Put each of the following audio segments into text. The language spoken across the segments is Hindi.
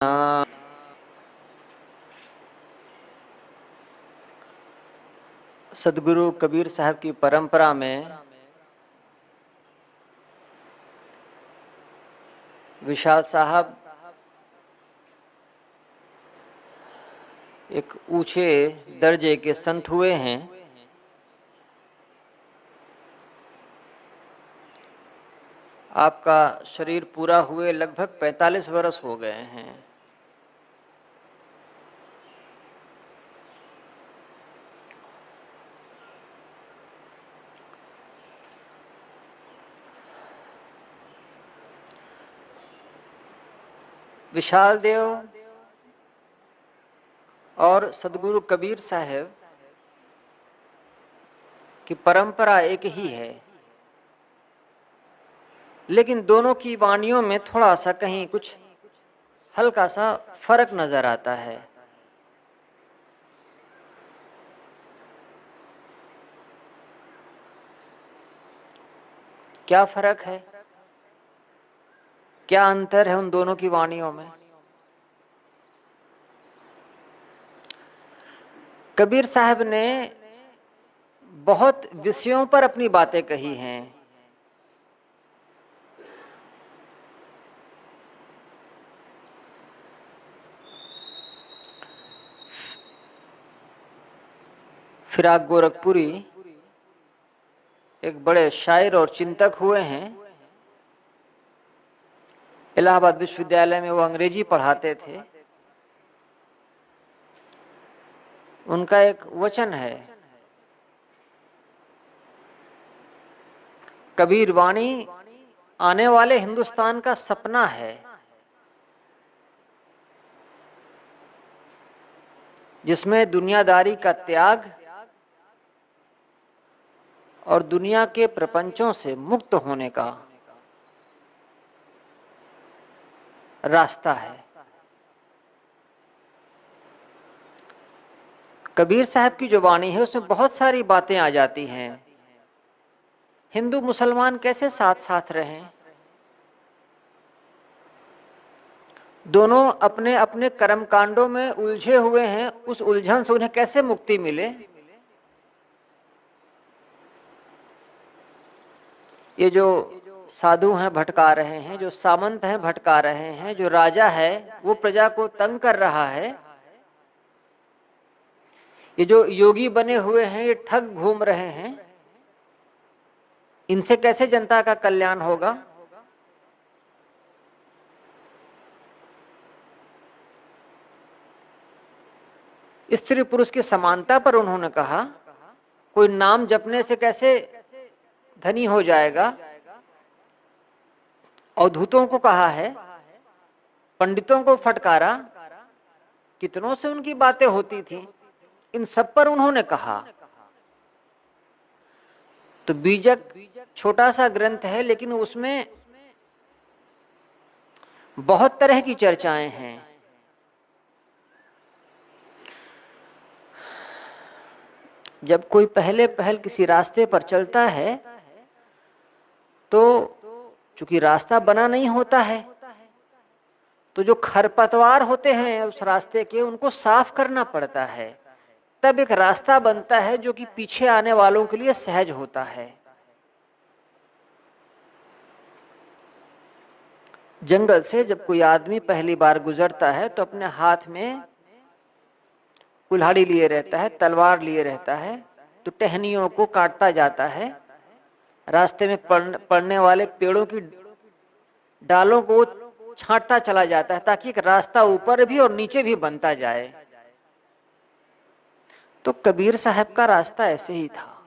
आ, सदगुरु कबीर साहब की परंपरा में विशाल साहब एक ऊंचे दर्जे के संत हुए हैं। आपका शरीर पूरा हुए लगभग 45 वर्ष हो गए हैं। विशाल देव और सदगुरु कबीर साहब की परंपरा एक ही है, लेकिन दोनों की वाणियों में थोड़ा सा कहीं कुछ हल्का सा फर्क नजर आता है। क्या फर्क है, क्या अंतर है उन दोनों की वाणियों में? कबीर साहब ने बहुत विषयों पर अपनी बातें कही हैं। फिराक गोरखपुरी एक बड़े शायर और चिंतक हुए हैं। इलाहाबाद विश्वविद्यालय में वो अंग्रेजी पढ़ाते थे। उनका एक वचन है, कबीर वाणी आने वाले हिंदुस्तान का सपना है, जिसमें दुनियादारी का त्याग और दुनिया के प्रपंचों से मुक्त होने का रास्ता है। कबीर साहब की जो वाणी है उसमें बहुत सारी बातें आ जाती हैं। हिंदू मुसलमान कैसे साथ साथ रहें, दोनों अपने अपने कर्म कांडों में उलझे हुए हैं, उस उलझन से उन्हें कैसे मुक्ति मिले। ये जो साधु हैं भटका रहे हैं, जो सामंत हैं भटका रहे हैं, जो राजा है वो प्रजा को तंग कर रहा है, ये जो योगी बने हुए हैं ये ठग घूम रहे हैं, इनसे कैसे जनता का कल्याण होगा। स्त्री पुरुष की समानता पर उन्होंने कहा, कोई नाम जपने से कैसे धनी हो जाएगा। अवधूतों को कहा है, पंडितों को फटकारा, कितनों से उनकी बातें होती थी, इन सब पर उन्होंने कहा। तो बीजक छोटा सा ग्रंथ है, लेकिन उसमें बहुत तरह की चर्चाएं हैं। जब कोई पहले पहल किसी रास्ते पर चलता है तो चूंकि रास्ता बना नहीं होता है, तो जो खरपतवार होते हैं उस रास्ते के उनको साफ करना पड़ता है, तब एक रास्ता बनता है जो कि पीछे आने वालों के लिए सहज होता है। जंगल से जब कोई आदमी पहली बार गुजरता है तो अपने हाथ में कुल्हाड़ी लिए रहता है, तलवार लिए रहता है, तो टहनियों को काटता जाता है, रास्ते में पड़ने वाले पेड़ों की डालों को छांटता चला जाता है, ताकि एक रास्ता ऊपर भी और नीचे भी बनता जाए। तो कबीर साहब का रास्ता ऐसे ही था।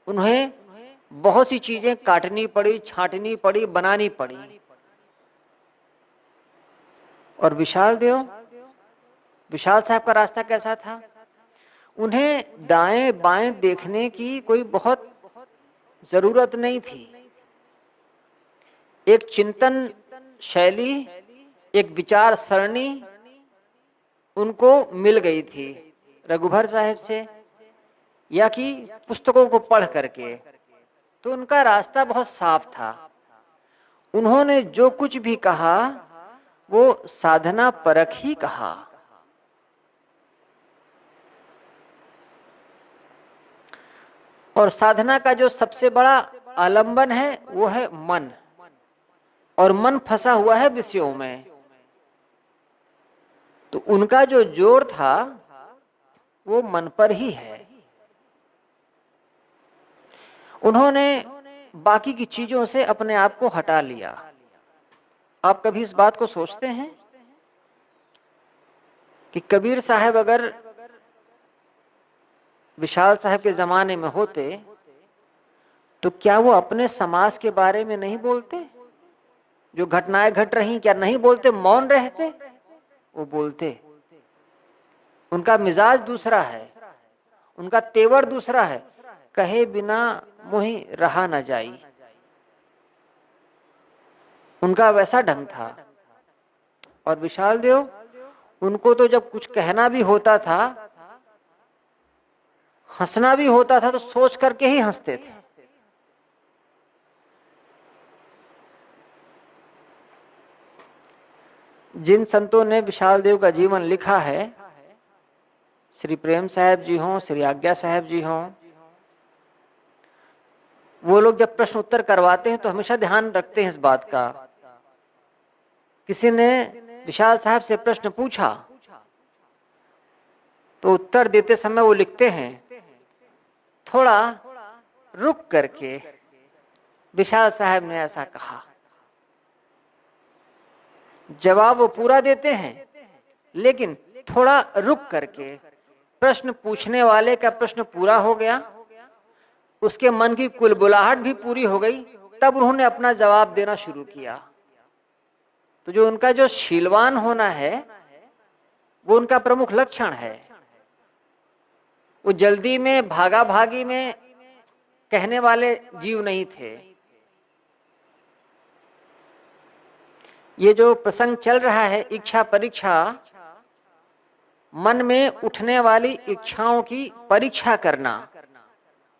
उन्हें बहुत सी चीजें काटनी पड़ी, छांटनी पड़ी, बनानी पड़ी। और विशाल साहब का रास्ता कैसा था? उन्हें दाएं बाएं देखने की कोई बहुत जरूरत नहीं थी। एक चिंतन शैली, एक विचार सरणी उनको मिल गई थी रघुबर साहब से या कि पुस्तकों को पढ़ करके, तो उनका रास्ता बहुत साफ था। उन्होंने जो कुछ भी कहा वो साधना परख ही कहा। और साधना का जो सबसे बड़ा आलंबन है वो है मन, और मन फंसा हुआ है विषयों में। तो उनका जो जोर था वो मन पर ही है। उन्होंने बाकी की चीजों से अपने आप को हटा लिया। आप कभी इस बात को सोचते हैं कि कबीर साहब अगर विशाल साहब के जमाने में होते तो क्या वो अपने समाज के बारे में नहीं बोलते? जो घटनाएं घट रही क्या नहीं बोलते, मौन रहते? वो बोलते। उनका मिजाज दूसरा है, उनका तेवर दूसरा है। कहे बिना मोहि रहा न जाई, उनका वैसा ढंग था। और विशाल देव, उनको तो जब कुछ कहना भी होता था, हंसना भी होता था, तो सोच करके ही हंसते थे। जिन संतों ने विशाल देव का जीवन लिखा है, श्री प्रेम साहब जी हों, श्री आज्ञा साहब जी हों, वो लोग जब प्रश्न उत्तर करवाते हैं तो हमेशा ध्यान रखते हैं इस बात का। किसी ने विशाल साहब से प्रश्न पूछा तो उत्तर देते समय वो लिखते हैं, थोड़ा रुक करके विशाल साहब ने ऐसा कहा। जवाब वो पूरा देते हैं, लेकिन थोड़ा रुक करके। प्रश्न पूछने वाले का प्रश्न पूरा हो गया, उसके मन की कुलबुलाहट भी पूरी हो गई, तब उन्होंने अपना जवाब देना शुरू किया। तो जो उनका जो शीलवान होना है वो उनका प्रमुख लक्षण है। वो जल्दी में, भागा भागी में कहने वाले जीव नहीं थे। ये जो प्रसंग चल रहा है, इच्छा परीक्षा, मन में उठने वाली इच्छाओं की परीक्षा करना,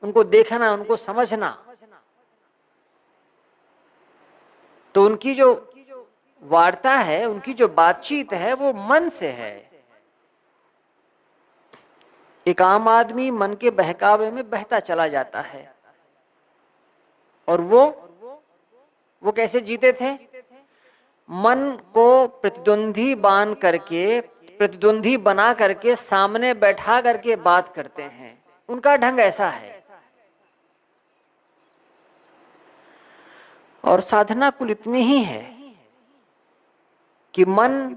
उनको देखना, उनको समझना। तो उनकी जो वार्ता है, उनकी जो बातचीत है, वो मन से है। एक आम आदमी मन के बहकावे में बहता चला जाता है। और वो कैसे जीते थे? मन को प्रतिद्वंदी बांध करके, प्रतिद्वंदी बना करके सामने बैठा करके बात करते हैं। उनका ढंग ऐसा है। और साधना कुल इतनी ही है कि मन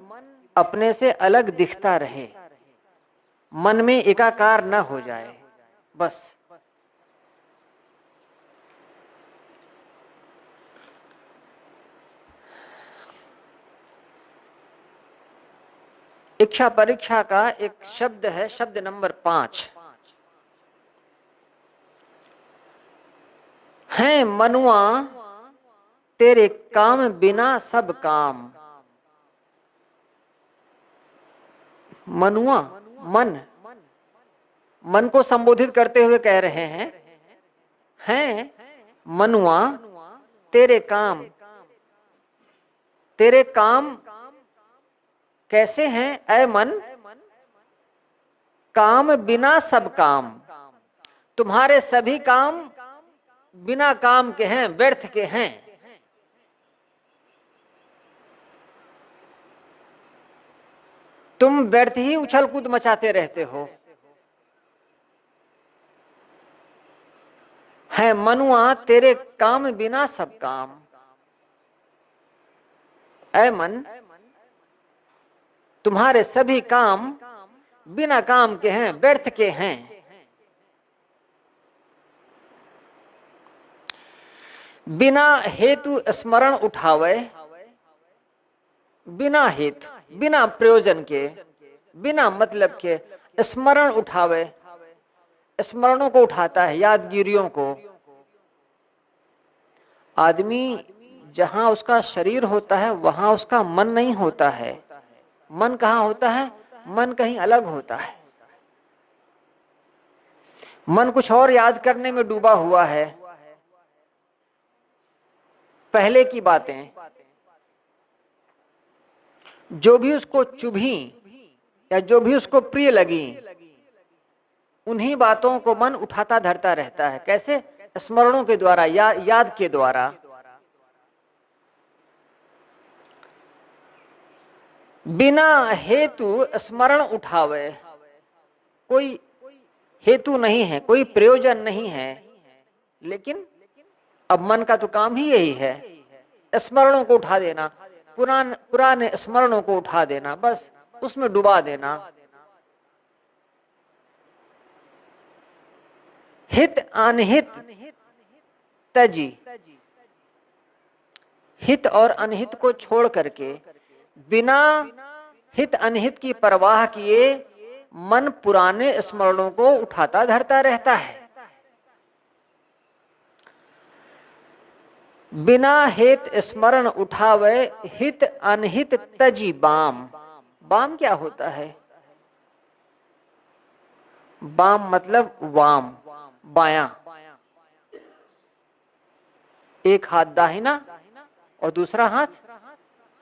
अपने से अलग दिखता रहे, मन में एकाकार न हो जाए, बस। इच्छा परीक्षा का एक शब्द है, शब्द नंबर 5 है। मनुआ तेरे काम बिना सब काम। मनुआ, मन को संबोधित करते हुए कह रहे हैं मनुआ तेरे काम। तेरे काम कैसे हैं ऐ मन? काम बिना सब काम। तुम्हारे सभी काम बिना काम के हैं, व्यर्थ के हैं। तुम व्यर्थ ही उछल कूद मचाते रहते हो। है मनुआ तेरे काम बिना सब काम। ऐ मन, तुम्हारे सभी काम बिना काम के हैं, व्यर्थ के हैं। बिना हेतु स्मरण उठावे, बिना हेतु, बिना प्रयोजन के, बिना मतलब के स्मरण उठावे। स्मरणों को उठाता है, यादगिरियों को। आदमी जहां उसका शरीर होता है वहां उसका मन नहीं होता है। मन कहाँ होता है? मन कहीं अलग होता है। मन कुछ और याद करने में डूबा हुआ है, पहले की बातें। जो भी उसको चुभी या जो भी उसको प्रिय लगी, उन्हीं बातों को मन उठाता धरता रहता है। कैसे? स्मरणों के द्वारा, याद के द्वारा। बिना हेतु स्मरण उठावे, कोई हेतु नहीं है, कोई प्रयोजन नहीं है, लेकिन अब मन का तो काम ही यही है, स्मरणों को उठा देना, पुराने स्मरणों को उठा देना, बस उसमें डुबा देना। हित अनहित तजी, हित और अनहित को छोड़ करके बिना हित अनहित की परवाह किए मन पुराने स्मरणों को उठाता धरता रहता है। बिना हित स्मरण उठावे हित अनहित तजी बाम। बाम क्या होता है? बाम मतलब वाम, बायां। एक हाथ दाहिना और दूसरा हाथ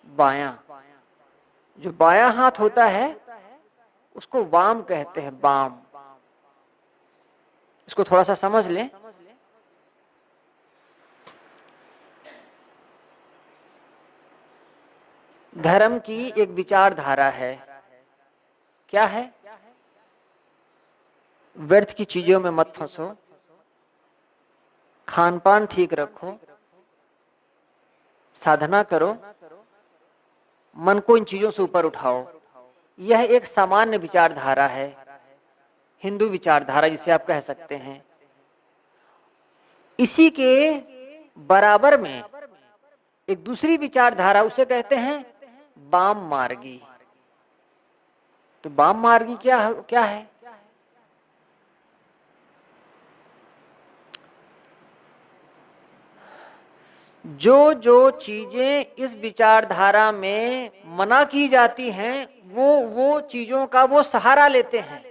बायां। जो बायां हाथ होता है उसको वाम कहते हैं, बाम। इसको थोड़ा सा समझ लें। धर्म की एक विचारधारा है, क्या है? व्यर्थ की चीजों में मत फंसो, खान पान ठीक रखो, साधना करो, मन को इन चीजों से ऊपर उठाओ। यह एक सामान्य विचारधारा है, हिंदू विचारधारा जिसे आप कह सकते हैं। इसी के बराबर में एक दूसरी विचारधारा, उसे कहते हैं वाम मार्गी। तो वाम मार्गी क्या है? जो जो चीजें इस विचारधारा में मना की जाती हैं, वो चीजों का वो सहारा लेते हैं।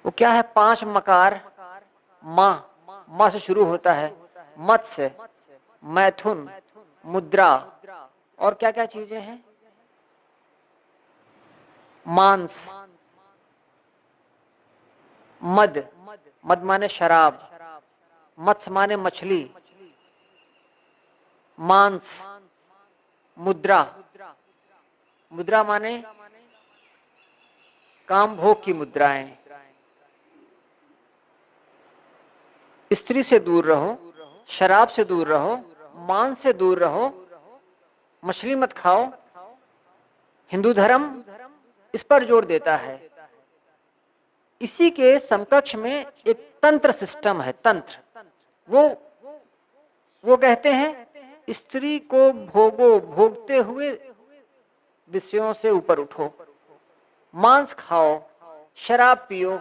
वो क्या है? 5 मकार, मां से शुरू होता है, मत्स्य, मैथुन, मुद्रा, और क्या क्या चीजें हैं? मांस, मद, मद माने शराब, मत्स्य माने मछली, मांस, मुद्रा, मुद्रा माने काम भोग की मुद्राएं। स्त्री से दूर रहो, शराब से दूर रहो, मांस से दूर रहो, मछली मत खाओ। हिंदू धर्म इस पर जोर देता है। इसी के समकक्ष में एक तंत्र सिस्टम है, तंत्र। वो कहते हैं स्त्री को भोगो, भोगते हुए विषयों से ऊपर उठो, मांस खाओ, शराब पियो।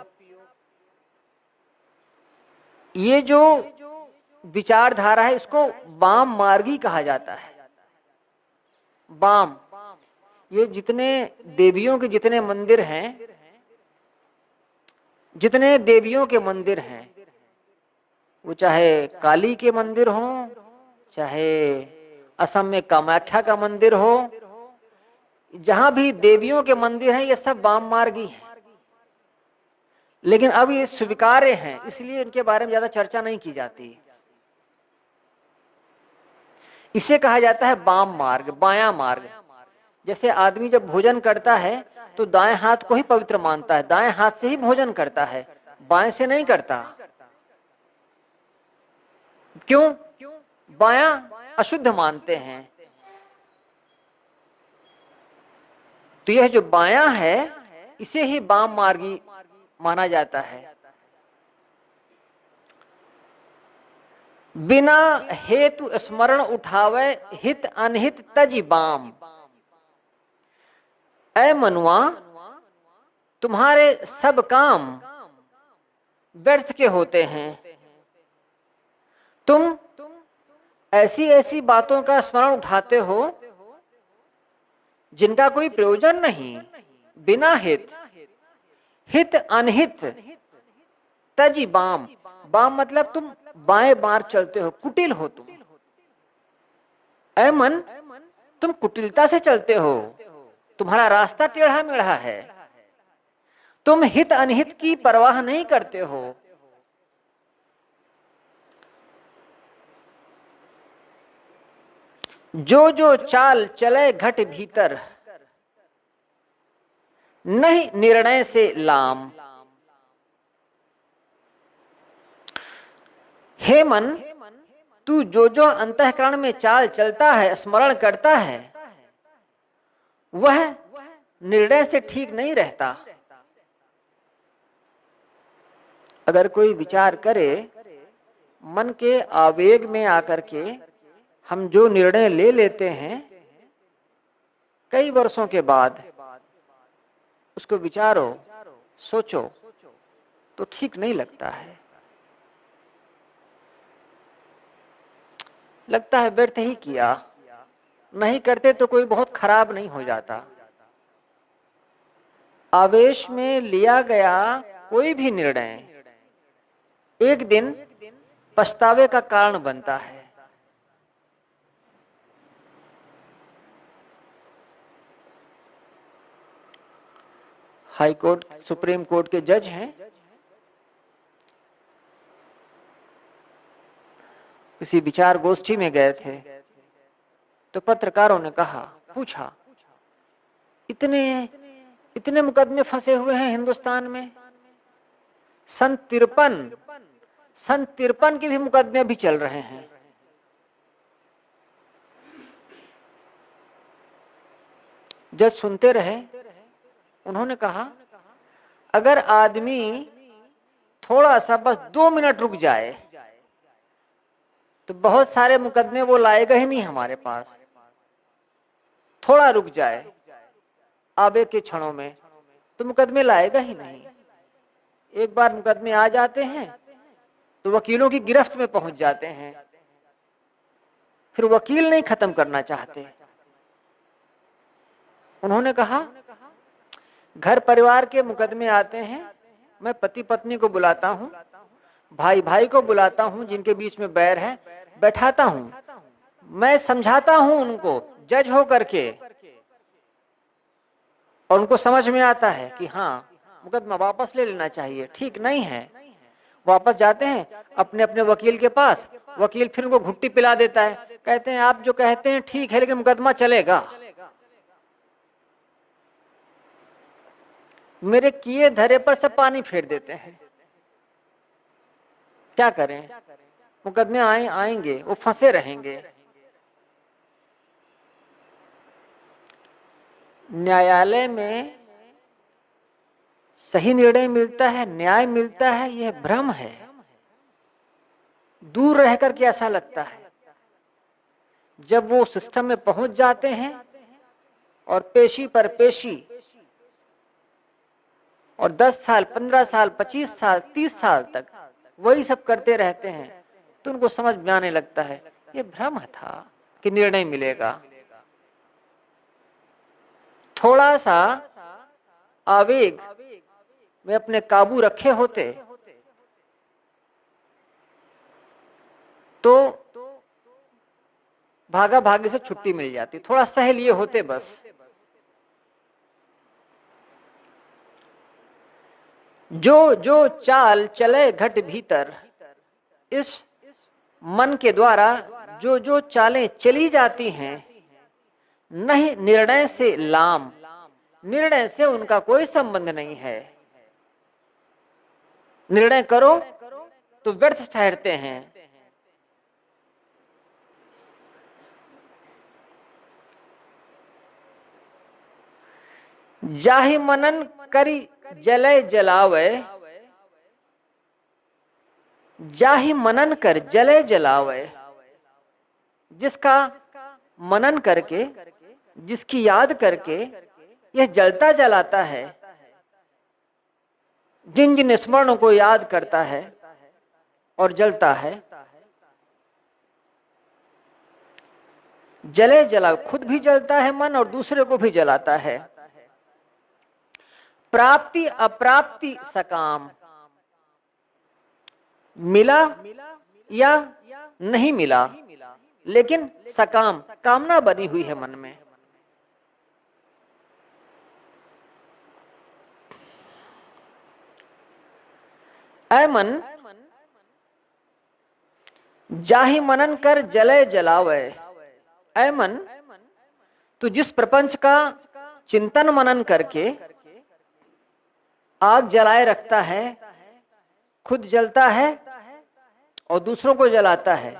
ये जो विचारधारा है इसको वाम मार्गी कहा जाता है। वाम, ये जितने देवियों के जितने मंदिर हैं, जितने देवियों के मंदिर हैं, वो चाहे काली के मंदिर हो, चाहे असम में कामाख्या का मंदिर हो, जहां भी देवियों के मंदिर हैं, ये सब वाम मार्गी हैं। लेकिन अब ये स्वीकार्य हैं, इसलिए इनके बारे में ज्यादा चर्चा नहीं की जाती। इसे कहा जाता है वाम मार्ग, बायां मार्ग। जैसे आदमी जब भोजन करता है तो दाएं हाथ को ही पवित्र मानता है, दाएं हाथ से ही भोजन करता है, बाएं से नहीं करता। क्यों? बायां अशुद्ध मानते हैं। तो यह जो बायां है इसे ही वाम मार्गी माना जाता है। बिना हेतु स्मरण उठावे हित अनहित तजी बाम। ऐ मनुआ, तुम्हारे सब काम व्यर्थ के होते हैं। तुम ऐसी ऐसी बातों का स्मरण उठाते हो जिनका कोई प्रयोजन नहीं। बिना हित, हित अनहित तजी बाम। बाम मतलब तुम बाएं बार चलते हो, कुटिल हो तुम। ऐ मन, तुम कुटिलता से चलते हो, तुम्हारा रास्ता टेढ़ा मेढ़ा है, तुम हित अनहित की परवाह नहीं करते हो। जो जो चाल चले घट भीतर, नहीं निर्णय से लाम। हे मन, तू जो जो अंतःकरण में चाल चलता है, स्मरण करता है, वह निर्णय से ठीक नहीं रहता। अगर कोई विचार करे, मन के आवेग में आकर के हम जो निर्णय ले लेते हैं, कई वर्षों के बाद उसको विचारो, सोचो, तो ठीक नहीं लगता है। लगता है व्यर्थ ही किया, नहीं करते तो कोई बहुत खराब नहीं हो जाता। आवेश में लिया गया कोई भी निर्णय एक दिन पछतावे का कारण बनता है। हाई कोर्ट, सुप्रीम कोर्ट के जज हैं, किसी विचार गोष्ठी में गए थे, तो पत्रकारों ने कहा, पूछा, इतने मुकदमे फंसे हुए हैं हिंदुस्तान में, सन 53 के भी मुकदमे अभी चल रहे हैं। जज सुनते रहे। उन्होंने कहा, अगर आदमी थोड़ा सा बस 2 मिनट रुक जाए तो बहुत सारे मुकदमे वो लाएगा ही नहीं हमारे पास। थोड़ा रुक जाए आवेग के क्षणों में तो मुकदमे लाएगा ही नहीं। एक बार मुकदमे आ जाते हैं तो वकीलों की गिरफ्त में पहुंच जाते हैं, फिर वकील नहीं खत्म करना चाहते। उन्होंने कहा, घर परिवार के मुकदमे आते हैं, मैं पति पत्नी को बुलाता हूं, भाई भाई को बुलाता हूं, जिनके बीच में बैर है, बैठाता हूं, मैं समझाता हूं उनको जज हो करके, और उनको समझ में आता है कि हाँ मुकदमा वापस ले लेना चाहिए, ठीक नहीं है। वापस जाते हैं अपने अपने वकील के पास, वकील फिर उनको घुट्टी पिला देता है, कहते हैं आप जो कहते हैं ठीक है लेकिन मुकदमा चलेगा। मेरे किए धरे पर सब पानी फेर देते हैं। क्या करें, मुकदमे आएंगे, वो फंसे रहेंगे। न्यायालय में सही निर्णय मिलता है, न्याय मिलता है, यह भ्रम है। दूर रहकर के ऐसा लगता है। जब वो सिस्टम में पहुंच जाते हैं और पेशी पर पेशी और 10 साल, 15 साल, 25 साल, 30 साल तक वही सब करते रहते हैं, तो उनको समझ में आने लगता है ये भ्रम था कि निर्णय मिलेगा। थोड़ा सा आवेग में अपने काबू रखे होते तो भागा भागी से छुट्टी मिल जाती, थोड़ा सह लिए होते बस। जो जो चाल चले घट भीतर, इस मन के द्वारा जो जो चालें चली जाती हैं, नहीं निर्णय से लाम, निर्णय से उनका कोई संबंध नहीं है। निर्णय करो तो व्यर्थ ठहरते हैं। जाहि मनन करी जले जलावे, जाहि मनन कर जले जलावे, जिसका मनन करके, जिसकी याद करके यह जलता जलाता है, जिन जिन स्मरणों को याद करता है और जलता है, जले जला, खुद भी जलता है मन और दूसरे को भी जलाता है। प्राप्ति अप्राप्ति सकाम, मिला या नहीं मिला लेकिन सकाम, कामना बनी हुई है मन में। ऐ मन जाहि मनन कर जलय जलावे। ऐ मन, तू जिस प्रपंच का चिंतन मनन करके आग जलाए रखता है, खुद जलता है और दूसरों को जलाता है,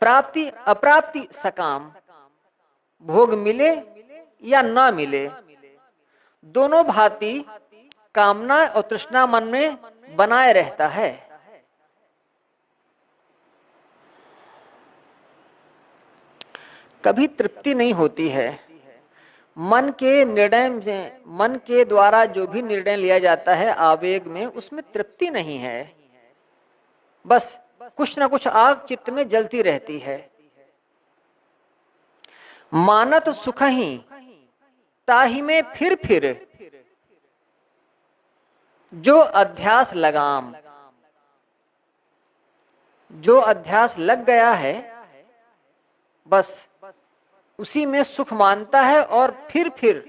प्राप्ति अप्राप्ति सकाम, भोग मिले या ना मिले, दोनों भांति कामना और तृष्णा मन में बनाए रहता है। कभी तृप्ति नहीं होती है। मन के निर्णय में, मन के द्वारा जो भी निर्णय लिया जाता है आवेग में, उसमें तृप्ति नहीं है। बस कुछ ना कुछ आग चित्त में जलती रहती है। मानत सुख ही ताहि में फिर जो अध्यास लगाम, जो अध्यास लग गया है बस उसी में सुख मानता है और फिर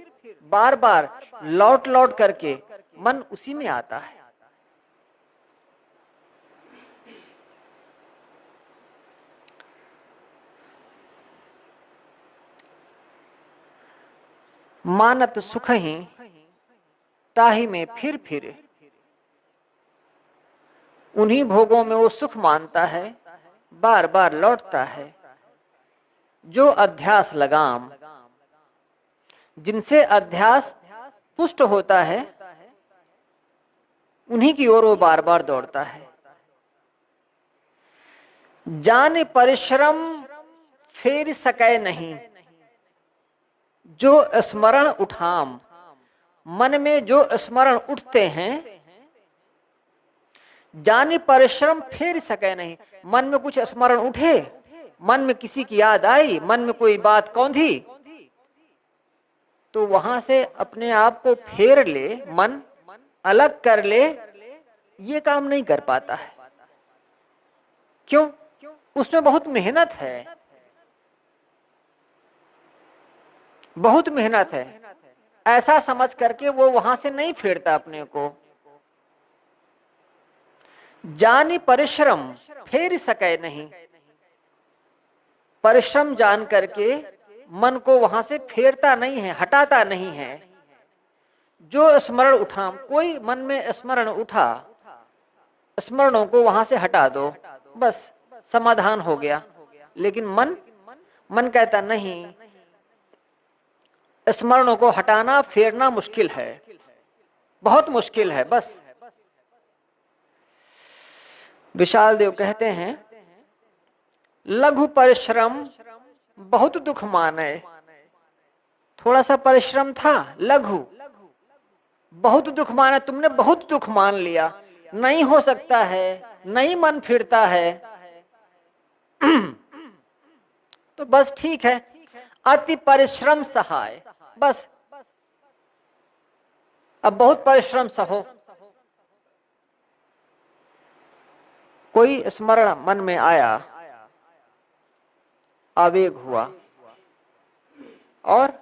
बार बार लौट लौट करके मन उसी में आता है। मानत सुख ही ताहि में फिर उन्हीं भोगों में वो सुख मानता है, बार बार लौटता है। जो अध्यास लगाम, जिनसे अध्यास पुष्ट होता है उन्हीं की ओर वो बार बार दौड़ता है। जान परिश्रम फेर सके नहीं, जो स्मरण उठाम, मन में जो स्मरण उठते हैं, जान परिश्रम फेर सके नहीं, मन में कुछ स्मरण उठे, मन में किसी की याद आई, मन में कोई बात कौंधी, तो वहां से अपने आप को फेर ले, मन अलग कर ले, ये काम नहीं कर पाता है। क्यों? उसमें बहुत मेहनत है, बहुत मेहनत है। ऐसा समझ करके वो वहां से नहीं फेरता अपने को। जानी परिश्रम फेर सके नहीं, परिश्रम जान करके मन को वहां से फेरता नहीं है, हटाता नहीं है। जो स्मरण उठा, कोई मन में स्मरण उठा, स्मरणों को वहां से हटा दो, बस समाधान हो गया। लेकिन मन कहता नहीं, स्मरणों को हटाना फेरना मुश्किल है, बहुत मुश्किल है। बस विशाल देव कहते हैं, लघु परिश्रम बहुत दुख माने। थोड़ा सा परिश्रम था, लघु, बहुत दुख माना, तुमने बहुत दुख मान लिया, नहीं हो सकता है, नहीं मन फिरता है, तो बस ठीक है, अति परिश्रम सहाय, बस अब बहुत परिश्रम सहो। कोई स्मरण मन में आया, आवेग हुआ और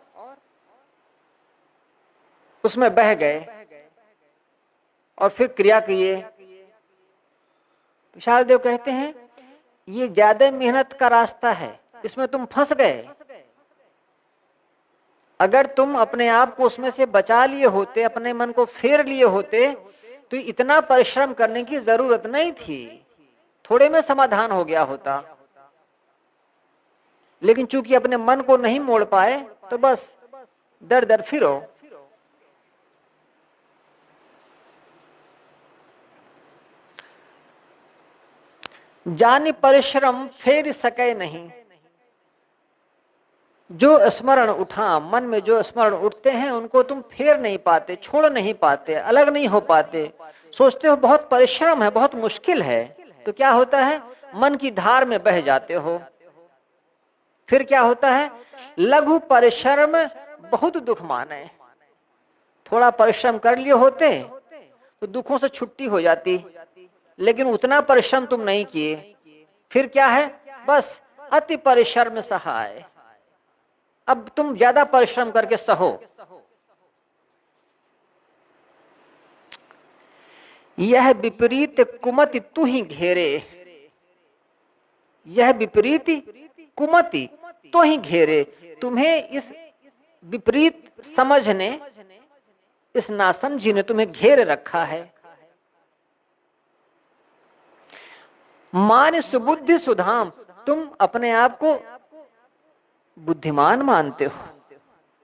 उसमें बह गए और फिर क्रिया किए। विशाल देव कहते हैं ये ज्यादा मेहनत का रास्ता है, इसमें तुम फंस गए। अगर तुम अपने आप को उसमें से बचा लिए होते, अपने मन को फेर लिए होते, तो इतना परिश्रम करने की जरूरत नहीं थी, थोड़े में समाधान हो गया होता। लेकिन चूंकि अपने मन को नहीं मोड़ पाए, तो बस दर दर फिरो। जान परिश्रम फेर सके नहीं, जो स्मरण उठा, मन में जो स्मरण उठते हैं उनको तुम फेर नहीं पाते, छोड़ नहीं पाते, अलग नहीं हो पाते। सोचते हो बहुत परिश्रम है, बहुत मुश्किल है, तो क्या होता है, मन की धार में बह जाते हो। फिर क्या होता है, लघु परिश्रम बहुत दुख माने। थोड़ा परिश्रम कर लिए होते तो दुखों से छुट्टी हो जाती, लेकिन उतना परिश्रम तुम नहीं किए, फिर क्या है? बस अति परिश्रम सहाय। अब तुम ज्यादा परिश्रम करके सहो। यह विपरीत कुमति तू ही घेरे, यह विपरीत कुमति तो ही घेरे। तुम्हें इस विपरीत समझ ने, इस नासमझी ने तुम्हें घेर रखा है। मान सुबुद्धि सुधाम, तुम अपने आप को बुद्धिमान मानते हो।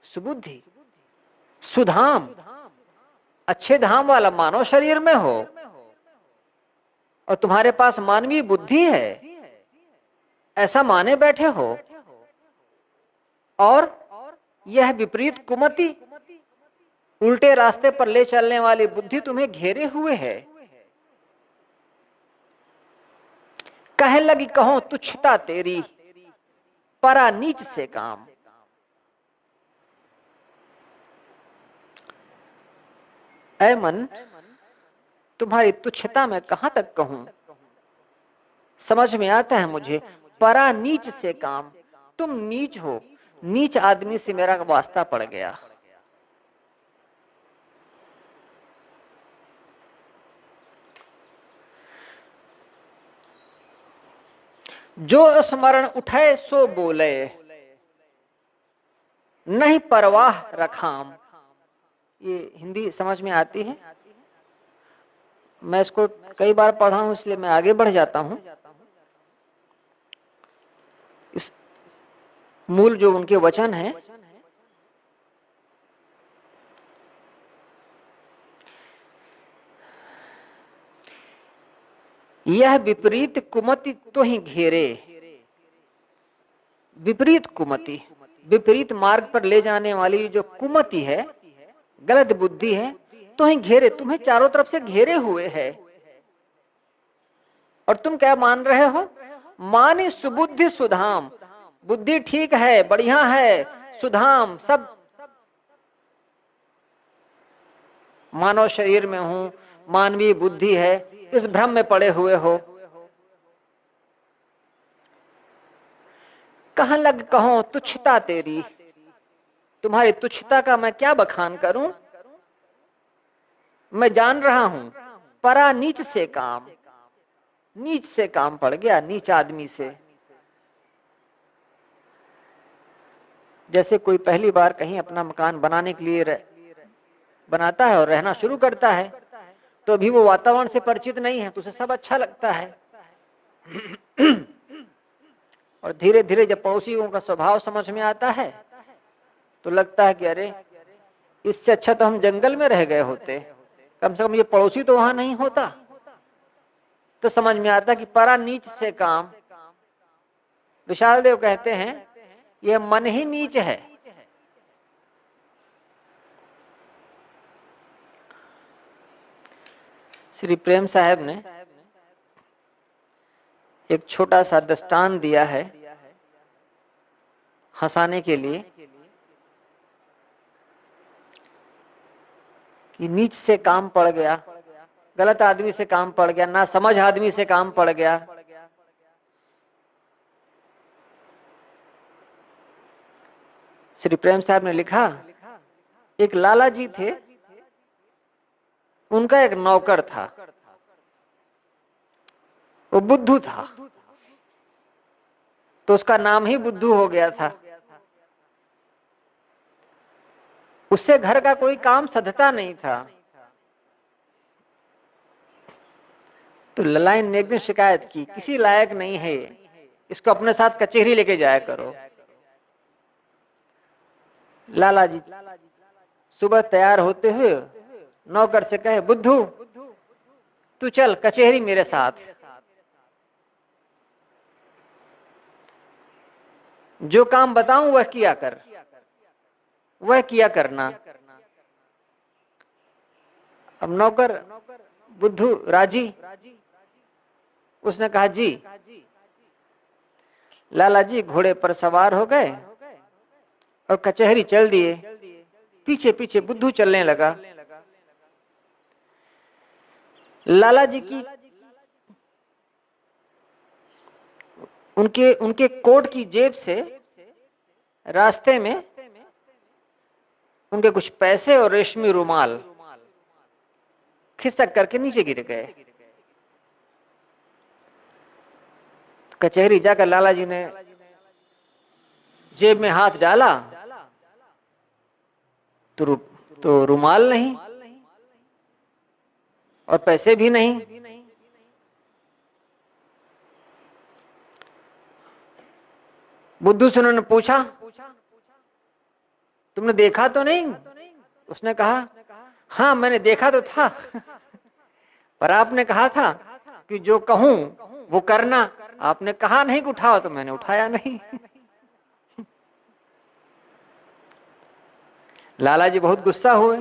सुबुद्धि, सुधाम, अच्छे धाम वाला मानव शरीर में हो, और तुम्हारे पास मानवीय बुद्धि है, ऐसा माने बैठे हो। और यह विपरीत कुमति, उल्टे रास्ते पर ले चलने वाली बुद्धि तुम्हें घेरे हुए है। कह लगी कहो तुच्छता तेरी, परा नीच से काम। ऐ मन, तुम्हारी तुच्छता मैं कहां तक कहूं? समझ में आता है मुझे, परा नीच से काम। तुम नीच हो, नीच आदमी से मेरा वास्ता पड़ गया। जो स्मरण उठे सो बोले, नहीं परवाह रखाम। ये हिंदी समझ में आती है? मैं इसको कई बार पढ़ा हूं, इसलिए मैं आगे बढ़ जाता हूं। इस मूल जो उनके वचन है, यह विपरीत कुमति तो ही घेरे। विपरीत कुमति, विपरीत मार्ग पर ले जाने वाली जो कुमति है, गलत बुद्धि है, तो ही घेरे, तुम्हें चारों तरफ से घेरे हुए है। और तुम क्या मान रहे हो? मानी सुबुद्धि सुधाम, बुद्धि ठीक है, बढ़िया है, सुधाम, सब मानव शरीर में हूं, मानवीय बुद्धि है, इस भ्रम में पड़े हुए हो। कहां लग कहो तुच्छता तेरी, तुम्हारी तुच्छता का मैं क्या बखान करूं? मैं जान रहा हूं, परा नीच से काम, नीच से काम पड़ गया, नीच आदमी से। जैसे कोई पहली बार कहीं अपना मकान बनाने के लिए बनाता है और रहना शुरू करता है, तो अभी वो वातावरण से परिचित नहीं है, तो उसे सब अच्छा लगता है। और धीरे धीरे जब पड़ोसियों का स्वभाव समझ में आता है, तो लगता है कि अरे, इससे अच्छा तो हम जंगल में रह गए होते, कम से कम ये पड़ोसी तो वहां नहीं होता। तो समझ में आता कि परा नीच से काम। विशाल देव कहते हैं, यह मन ही नीच है। श्री प्रेम साहब ने एक छोटा सा दृष्टांत दिया है हंसाने के लिए, कि नीच से काम पड़ गया, गलत आदमी से काम पड़ गया, ना समझ आदमी से काम पड़ गया। श्री प्रेम साहब ने लिखा, एक लाला जी थे, उनका एक नौकर था, वो बुद्धू था, तो उसका नाम ही बुद्धू हो गया था। उससे घर का कोई काम सधता नहीं था। तो ललाइन ने एक दिन शिकायत की, किसी लायक नहीं है ये, इसको अपने साथ कचहरी लेके जाया करो। लाला जी सुबह तैयार होते हुए नौकर से कहे, बुद्धू तू चल कचहरी मेरे साथ, जो काम बताऊं वह किया कर, वह किया करना। अब नौकर बुद्धू राजी, उसने कहा जी। लाला जी घोड़े पर सवार हो गए और कचहरी चल दिए। पीछे पीछे बुद्धू चलने लगा। लाला जी की उनके उनके कोट की जेब से रास्ते में उनके कुछ पैसे और रेशमी रुमाल खिसक करके नीचे गिर गए। कचहरी जाकर लाला जी ने जेब में हाथ डाला तो रुमाल नहीं और पैसे भी नहीं। बुद्धू से उन्होंने पूछा, तुमने देखा तो नहीं? उसने कहा, हाँ मैंने देखा तो था, पर आपने कहा था कि जो कहूं वो करना। आपने कहा नहीं कि उठाओ, तो मैंने उठाया नहीं। लाला जी बहुत गुस्सा हुए।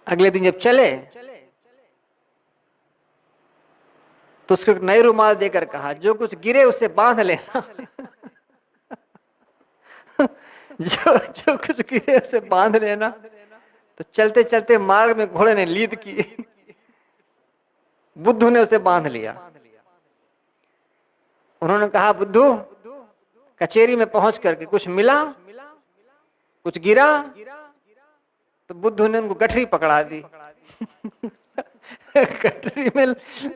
अगले दिन जब चले तो उसको एक नए रुमाल देकर कहा, जो कुछ गिरे उसे बांध लेना। जो कुछ गिरे उसे बांध लेना। तो चलते चलते मार्ग में घोड़े ने लीद की, बुद्धू ने उसे बांध लिया। उन्होंने कहा, बुद्धू कचहरी में पहुंच करके कुछ मिला, कुछ गिरा? तो बुद्धू ने उनको गठरी पकड़ा दी। गठरी में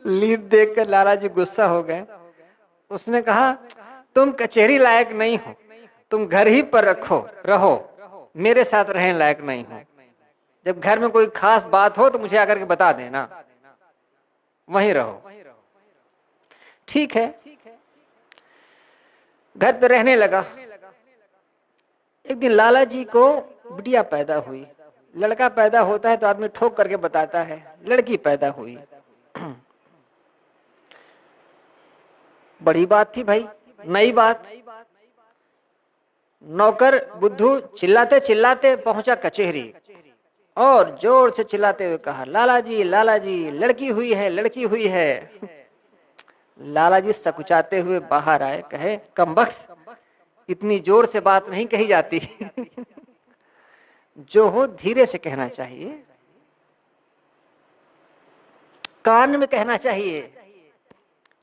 लीद देखकर लाला जी गुस्सा हो गए। उसने कहा, तुम कचहरी लायक नहीं हो, तुम घर ही पर रहो, मेरे साथ रहने लायक नहीं हो। जब घर में कोई खास बात हो तो मुझे आकर के बता देना, वहीं रहो। ठीक है, घर पे रहने लगा। एक दिन लाला जी को बिटिया पैदा हुई। लड़का पैदा होता है तो आदमी ठोक करके बताता है, लड़की पैदा हुई। बड़ी बात थी भाई, नई बात। नौकर बुद्धू चिल्लाते चिल्लाते पहुंचा कचहरी और जोर से चिल्लाते हुए कहा, लाला जी लड़की हुई है, लड़की हुई है। लाला जी सकुचाते हुए बाहर आए, कहे, कमबख्त, इतनी जोर से बात नहीं कही जाती। जो हो धीरे से कहना चाहिए, कान में कहना चाहिए।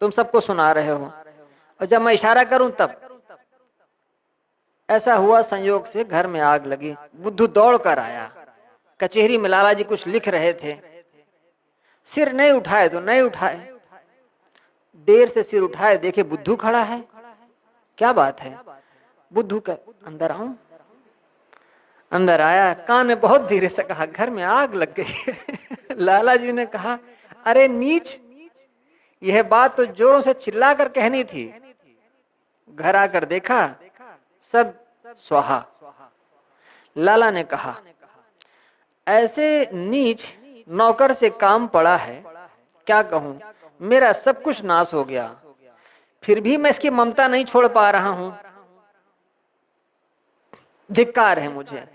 तुम सबको सुना रहे हो और जब मैं इशारा करूं तब। ऐसा हुआ, संयोग से घर में आग लगी। बुद्धू दौड़ कर आया। कचहरी में लाला जी कुछ लिख रहे थे। सिर नहीं उठाए तो नहीं उठाए। देर से सिर उठाए, देखे बुद्धू खड़ा है। क्या बात है? बुद्धू का अंदर आऊं? अंदर आया, कान में बहुत धीरे से कहा, घर में आग लग गई। लाला जी ने कहा, अरे नीच, यह बात तो जोरों से चिल्ला कर कहनी थी। घर आकर देखा सब स्वाहा। लाला ने कहा, ऐसे नीच नौकर से काम पड़ा है, क्या कहूं, मेरा सब कुछ नाश हो गया, फिर भी मैं इसकी ममता नहीं छोड़ पा रहा हूं। धिक्कार है मुझे।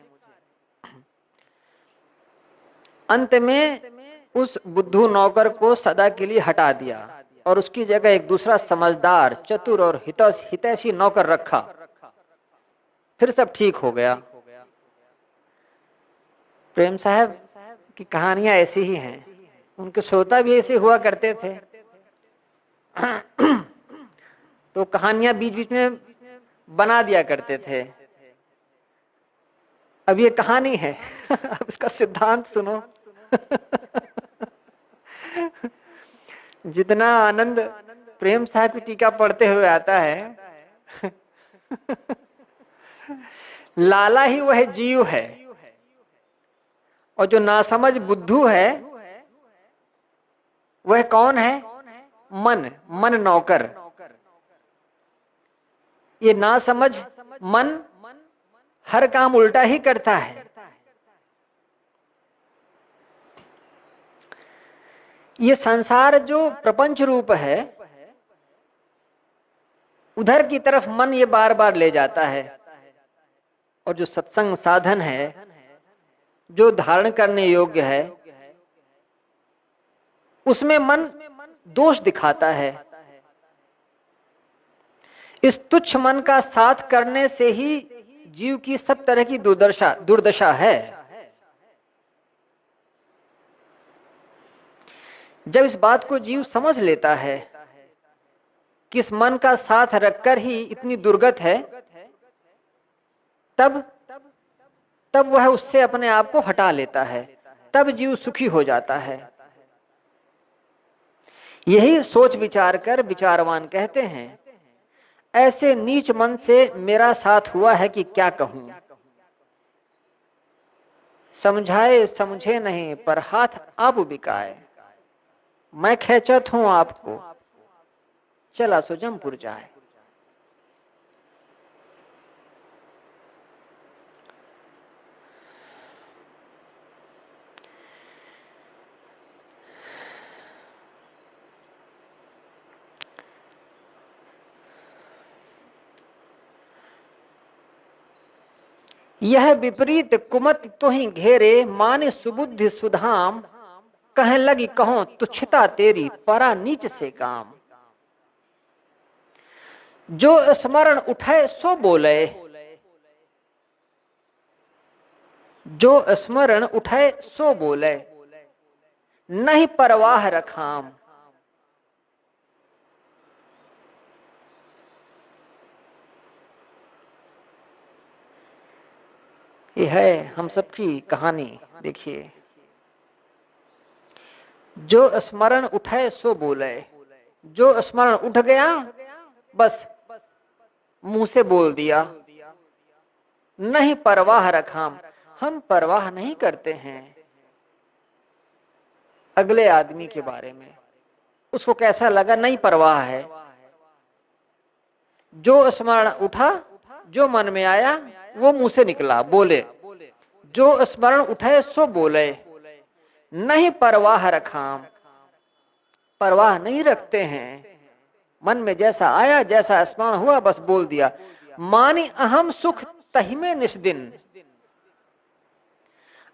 अंत में उस बुद्धू नौकर को सदा के लिए हटा दिया और उसकी जगह एक दूसरा समझदार, चतुर और हितैषी नौकर रखा। फिर सब ठीक हो गया। प्रेम साहब की कहानियां ऐसी ही हैं। उनके श्रोता भी ऐसे हुआ करते थे। तो कहानियां बीच बीच में बना दिया करते थे। अब ये कहानी है, अब इसका सिद्धांत सुनो। जितना आनंद प्रेम साहब की टीका पढ़ते हुए आता है, लाला ही वह जीव है और जो नासमझ बुद्धू है वह कौन है? मन नौकर। ये नासमझ मन हर काम उल्टा ही करता है। ये संसार जो प्रपंच रूप है, उधर की तरफ मन ये बार बार ले जाता है। और जो सत्संग साधन है, जो धारण करने योग्य है, उसमें मन दोष दिखाता है। इस तुच्छ मन का साथ करने से ही जीव की सब तरह की दुर्दशा है। जब इस बात को जीव समझ लेता है किस मन का साथ रखकर ही इतनी दुर्गत है, तब वह उससे अपने आप को हटा लेता है, तब जीव सुखी हो जाता है। यही सोच विचार कर विचारवान कहते हैं, ऐसे नीच मन से मेरा साथ हुआ है कि क्या कहूं। समझाए समझे नहीं पर हाथ आप बिकाए, मैं खेचत हूं आपको चला सो जमपुर जाए। यह विपरीत कुमत तो ही घेरे, मान सुबुद्धि सुधाम, कह लगी कहो तुच्छता तेरी परा नीच से काम। जो स्मरण उठे सो बोले, जो स्मरण उठे सो बोले, नहीं परवाह रखाम। यह है हम सबकी कहानी। देखिए, जो स्मरण उठे सो बोले, जो स्मरण उठ गया बस मुंह से बोल दिया, नहीं परवाह रखाम, हम परवाह नहीं करते हैं अगले आदमी के बारे में, उसको कैसा लगा नहीं परवाह है। जो स्मरण उठा, जो मन में आया वो मुंह से निकला, बोले। जो स्मरण उठे सो बोले, नहीं परवाह रखाम, परवाह नहीं रखते हैं, मन में जैसा आया जैसा स्मरण हुआ बस बोल दिया। मानी अहम सुख तहि में निस्दिन,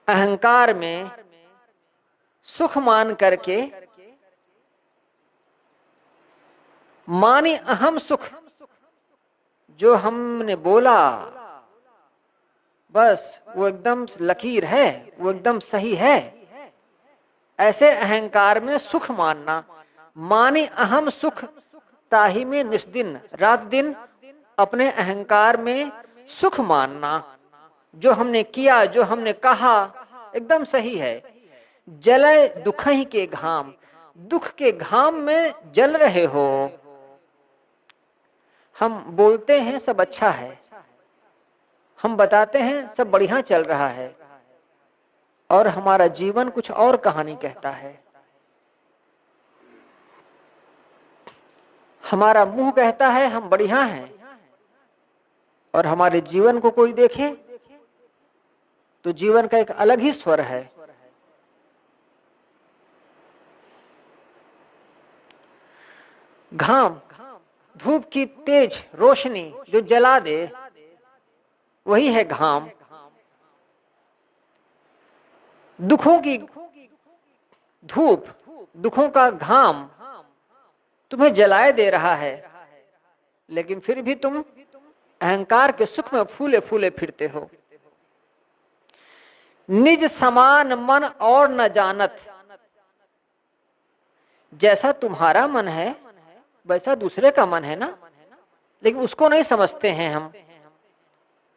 अहंकार में सुख मान करके, मानी अहम सुख, जो हमने बोला बस वो एकदम लकीर है, वो एकदम सही है, ऐसे अहंकार में सुख मानना। मानी अहम सुख ताहि में निस्दिन, रात दिन अपने अहंकार में सुख मानना। जो हमने किया, जो हमने कहा एकदम सही है। जले दुख ही के घाम, दुख के घाम में जल रहे हो। हम बोलते हैं सब अच्छा है, हम बताते हैं सब बढ़िया चल रहा है, और हमारा जीवन कुछ और कहानी कहता है। हमारा मुंह कहता है हम बढ़िया हैं, और हमारे जीवन को कोई देखे तो जीवन का एक अलग ही स्वर है। घाम, धूप की तेज रोशनी जो जला दे वही है घाम। दुखों की धूप, दुखों का घाम तुम्हें जलाए दे रहा है, लेकिन फिर भी तुम अहंकार के सुख में फूले फूले फिरते हो। निज समान मन और न जानत, जैसा तुम्हारा मन है वैसा दूसरे का मन है ना, लेकिन उसको नहीं समझते हैं हम।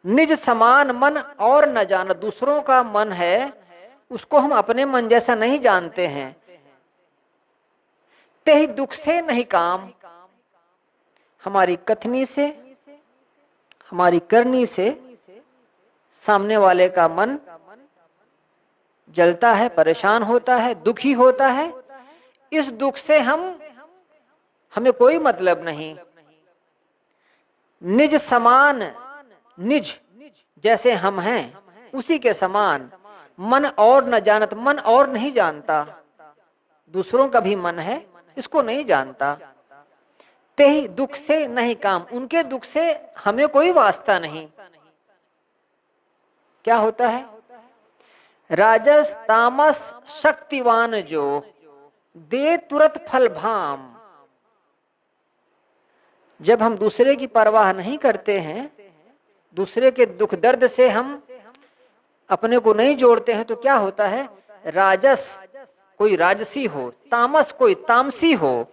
निज समान मन और न जानत, दूसरों का मन है उसको हम अपने मन जैसा नहीं जानते हैं। तेहि दुख से नहीं काम, हमारी कथनी से, हमारी करनी से सामने वाले का मन जलता है, परेशान होता है, दुखी होता है। इस दुख से हमें कोई मतलब नहीं। निज समान, निज जैसे हम हैं उसी के समान, मन और न जानत, मन और नहीं जानता, दूसरों का भी मन है इसको नहीं जानता। तेहि दुख से नहीं काम, उनके दुख से हमें कोई वास्ता नहीं। क्या होता है? राजस तामस शक्तिवान जो दे तुरंत फल भाम। जब हम दूसरे की परवाह नहीं करते हैं, दूसरे के दुख दर्द से हम अपने को नहीं जोड़ते हैं, तो क्या होता है? राजस कोई राजसी हो, तामस कोई तामसी हो,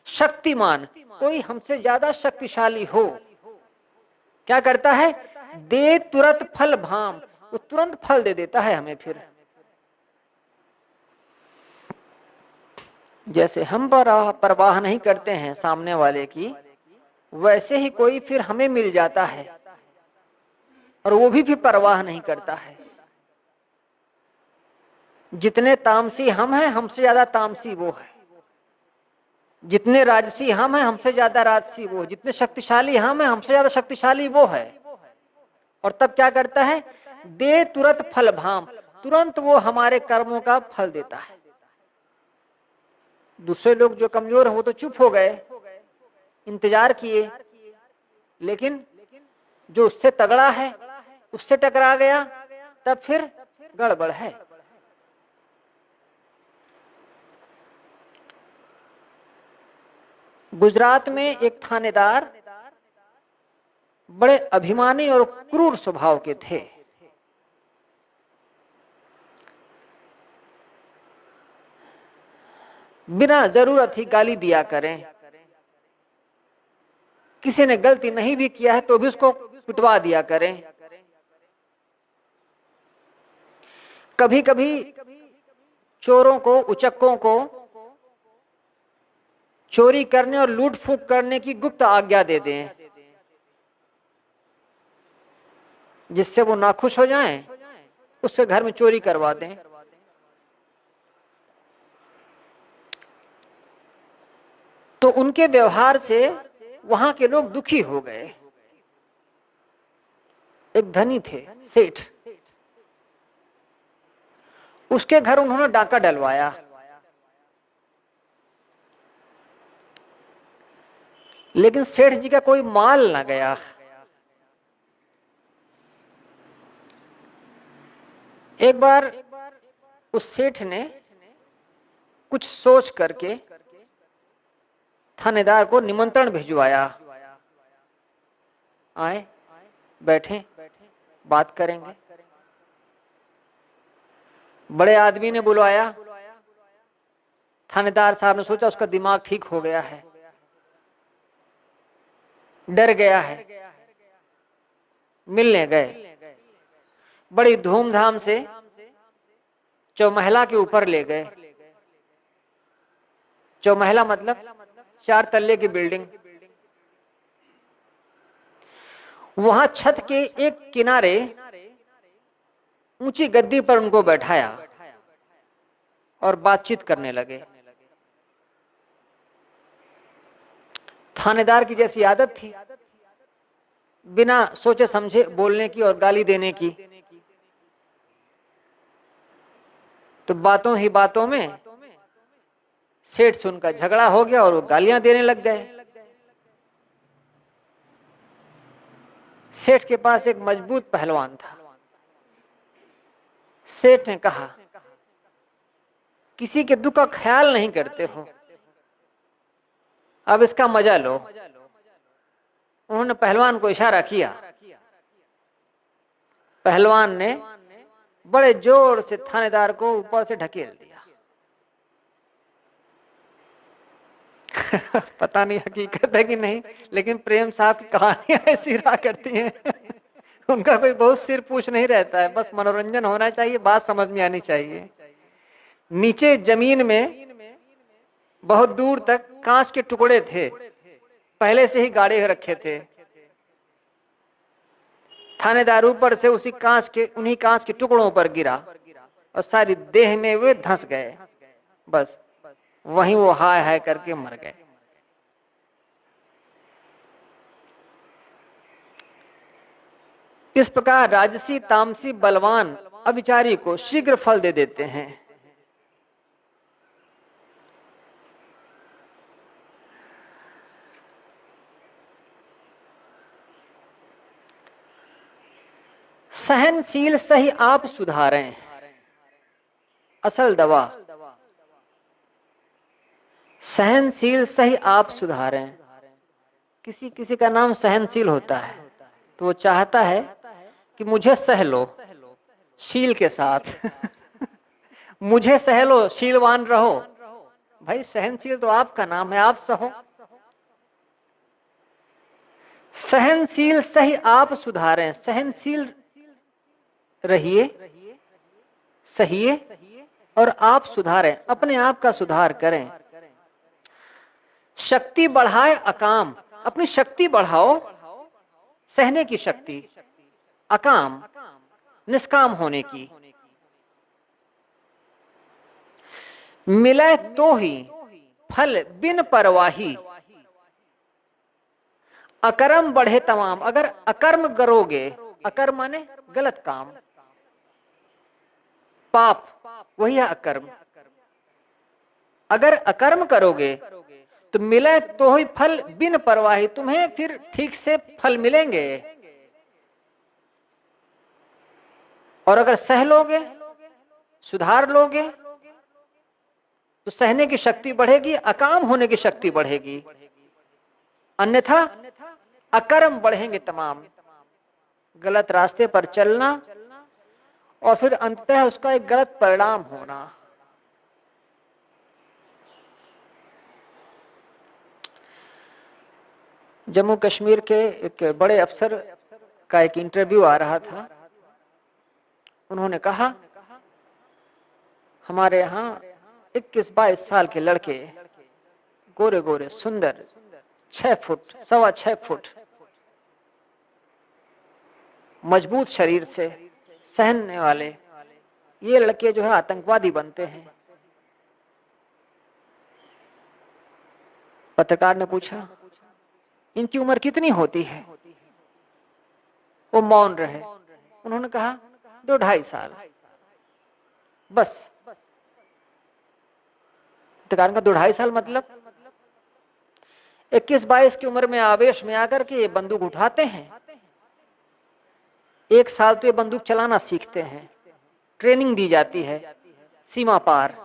शक्तिमान कोई हमसे ज्यादा शक्तिशाली हो, क्या करता है? दे तुरंत फल भाम, वो तुरंत फल दे देता है हमें। फिर जैसे हम परवाह नहीं करते हैं सामने वाले की, वैसे ही कोई फिर हमें मिल जाता है और वो भी परवाह नहीं करता है। जितने तामसी हम हैं, हमसे ज्यादा तामसी वो है। जितने राजसी हम हैं, हमसे ज्यादा राजसी वो। जितने शक्तिशाली हम हैं, हमसे ज्यादा शक्तिशाली वो है। और तब क्या करता है? दे तुरंत फल भाम, तुरंत वो हमारे कर्मों का फल देता है। दूसरे लोग जो कमजोर हैं वो तो चुप हो गए, इंतजार किए, लेकिन जो उससे तगड़ा है उससे टकरा गया, तब फिर गड़बड़ है। गुजरात में एक थानेदार बड़े अभिमानी और क्रूर स्वभाव के थे। बिना जरूरत ही गाली दिया करें, किसी ने गलती नहीं भी किया है तो भी उसको पिटवा दिया करें। कभी कभी चोरों को, उचक्कों को चोरी करने और लूट फूट करने की गुप्त आज्ञा दे दें, जिससे वो नाखुश हो जाएं, उससे घर में चोरी करवा दें। तो उनके व्यवहार से वहां के लोग दुखी हो गए। एक धनी थे, सेठ, उसके घर उन्होंने डाका डलवाया। लेकिन सेठ जी का कोई माल ना गया। एक बार उस सेठ ने कुछ सोच करके थानेदार को निमंत्रण भिजवाया, आए बैठे बात करेंगे। बड़े आदमी ने बुलवाया। थानेदार साहब ने सोचा उसका दिमाग ठीक हो गया है, डर गया है। मिलने गए, बड़ी धूमधाम से चौमहला के ऊपर ले गए। चौमहला मतलब 4 तल्ले की बिल्डिंग। वहां छत के एक किनारे ऊंची गद्दी पर उनको बैठाया और बातचीत करने लगे। थानेदार की जैसी आदत थी, बिना सोचे समझे बोलने की और गाली देने की। तो बातों ही बातों में सेठ से उनका झगड़ा हो गया और वो गालियां देने लग गए। सेठ के पास एक मजबूत पहलवान था। सेठ ने कहा, किसी के दुख का ख्याल नहीं करते हो, अब इसका मजा लो। उन्होंने पहलवान को इशारा किया। पहलवान ने बड़े जोर से थानेदार को ऊपर से ढकेल दिया। पता नहीं हकीकत है कि नहीं, लेकिन प्रेम साहब की कहानियां ऐसी रहा करती हैं। उनका कोई बहुत सिर पूछ नहीं रहता है, बस मनोरंजन होना चाहिए, बात समझ में आनी चाहिए। नीचे जमीन में बहुत दूर तक कांच के टुकड़े थे, पहले से ही गाड़े रखे थे। थानेदार ऊपर से उन्हीं कांच के टुकड़ों पर गिरा और सारी देह में वे धंस गए। बस वहीं वो हाय हाय करके मर गए। इस प्रकार राजसी, तामसी, बलवान अभिचारी को शीघ्र फल दे देते हैं। सहनशील सही आप सुधारें, असल दवा। सहनशील सही आप सुधारें। किसी किसी का नाम सहनशील होता है तो वो चाहता है कि मुझे सह लो शील के साथ। मुझे सह लो, शीलवान रहो। भाई सहनशील तो आपका नाम है, आप सहो। सहनशील सही आप सुधारें, सहनशील रहिए, सहिए और आप सुधारें, अपने आप का सुधार करें। शक्ति बढ़ाए अकाम, अपनी शक्ति बढ़ाओ, सहने की शक्ति, अकाम निष्काम होने की। मिले तो ही फल बिन परवाही, अकर्म बढ़े तमाम। अगर अकर्म करोगे, अकर्म माने गलत काम, पाप, वही है अकर्म। अगर अकर्म करोगे तो मिले तो ही फल बिन परवाही, तुम्हें फिर ठीक से फल मिलेंगे। और अगर सह लोगे, सुधार लोगे, तो सहने की शक्ति बढ़ेगी, अकाम होने की शक्ति बढ़ेगी। अन्यथा अकर्म बढ़ेंगे तमाम, गलत रास्ते पर चलना और फिर अंततः उसका एक गलत परिणाम होना। जम्मू कश्मीर के एक बड़े अफसर का एक इंटरव्यू आ रहा था। उन्होंने कहा, हमारे यहाँ 21-22 साल के लड़के, गोरे गोरे सुंदर, 6 फुट, 6.25 फुट, मजबूत शरीर से, सहने वाले, ये लड़के जो है आतंकवादी बनते हैं। पत्रकार ने पूछा, इनकी उम्र कितनी होती है? वो मौन रहे। उन्होंने कहा 2-2.5 साल बस। पत्रकार का 2-2.5 साल मतलब 21-22 की उम्र में आवेश में आकर के ये बंदूक उठाते हैं। 1 साल तो ये बंदूक चलाना सीखते हैं, ट्रेनिंग दी जाती है सीमा पार।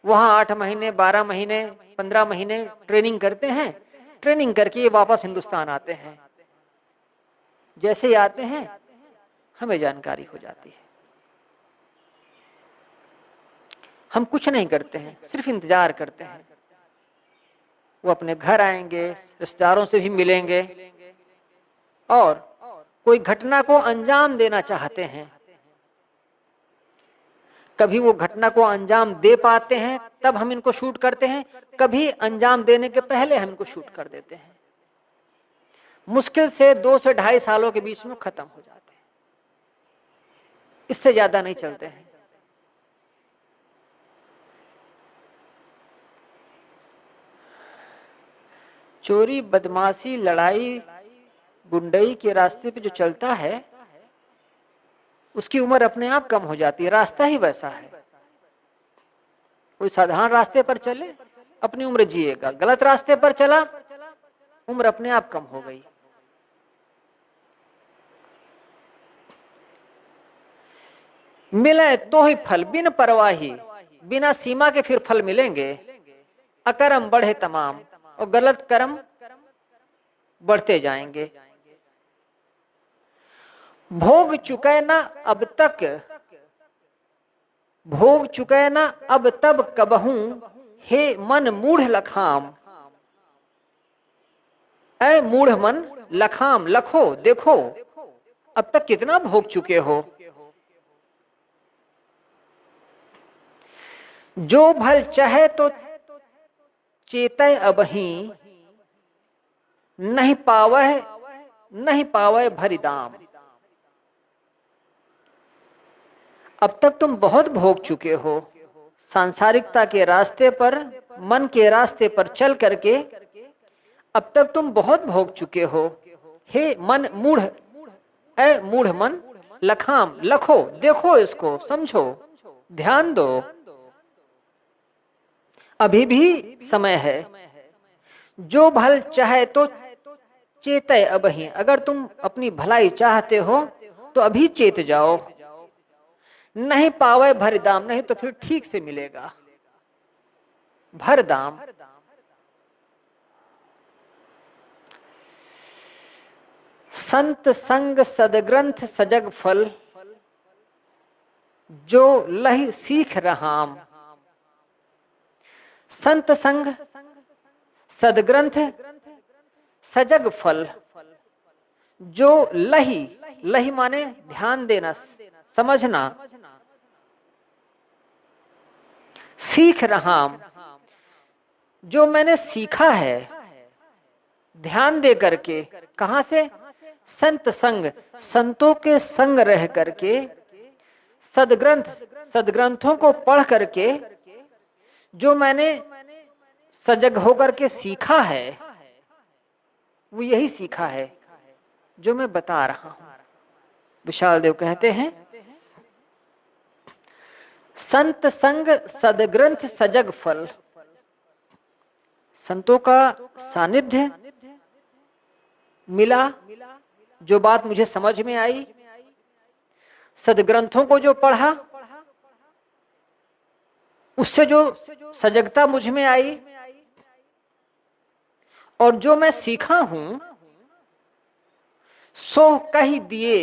वहां 8 महीने, 12 महीने, 15 महीने ट्रेनिंग करते हैं। ट्रेनिंग करके ये वापस हिंदुस्तान आते हैं। जैसे ही आते हैं हमें जानकारी हो जाती है। हम कुछ नहीं करते हैं, सिर्फ इंतजार करते हैं। वो अपने घर आएंगे, रिश्तेदारों से भी मिलेंगे और कोई घटना को अंजाम देना चाहते हैं। कभी वो घटना को अंजाम दे पाते हैं तब हम इनको शूट करते हैं, कभी अंजाम देने के पहले हम इनको शूट कर देते हैं। मुश्किल से 2 से 2.5 सालों के बीच में खत्म हो जाते हैं, इससे ज्यादा नहीं चलते हैं। चोरी, बदमाशी, लड़ाई, गुंडई के रास्ते पे जो चलता है उसकी उम्र अपने आप कम हो जाती है। रास्ता ही वैसा है। कोई साधारण रास्ते पर चले, अपनी उम्र जिएगा। गलत रास्ते पर चला, उम्र अपने आप कम हो गई। मिले तो ही फल बिन परवाही, बिना सीमा के फिर फल मिलेंगे। अकर्म बढ़े तमाम, और गलत कर्म बढ़ते जाएंगे। भोग चुके ना अब तक, भोग चुके ना अब तब कबहूं, हे मन मूढ़ लखाम। ऐ मूढ़ मन लखाम, लखो देखो अब तक कितना भोग चुके हो। जो भल चाहे तो चेतय अबही, नहीं पावह, नहीं पावह भरी दाम। अब तक तुम बहुत भोग चुके हो सांसारिकता के रास्ते पर, मन के रास्ते पर चल करके। अब तक तुम बहुत भोग चुके हो। हे मन मूढ़, ऐ मूढ़ मन लखाम, लखो देखो, इसको समझो, ध्यान दो, अभी भी समय है। जो भल चाहे तो चेतय अबही, अगर तुम अपनी भलाई चाहते हो तो अभी चेत जाओ। नहीं पावे भर दाम, नहीं तो फिर ठीक से मिलेगा भर दाम। संत संग सदग्रंथ सजग फल, जो लहि सीख रहाम। संत संग, सदग्रंथ, सजग फल, जो लही, लही माने ध्यान देना, समझना, सीख रहा, जो मैंने सीखा है ध्यान दे करके, कहां से? संत संग, संतों के संग रह करके, सदग्रंथ, सदग्रंथों को पढ़ करके जो मैंने सजग होकर के सीखा है, वो यही सीखा है जो मैं बता रहा हूं। विशाल देव कहते हैं, संत संग सदग्रंथ सजग फल, संतों का सानिध्य मिला, जो बात मुझे समझ में आई, सदग्रंथों को जो पढ़ा उससे जो सजगता मुझ में आई, और जो मैं सीखा हूं सो कह दिए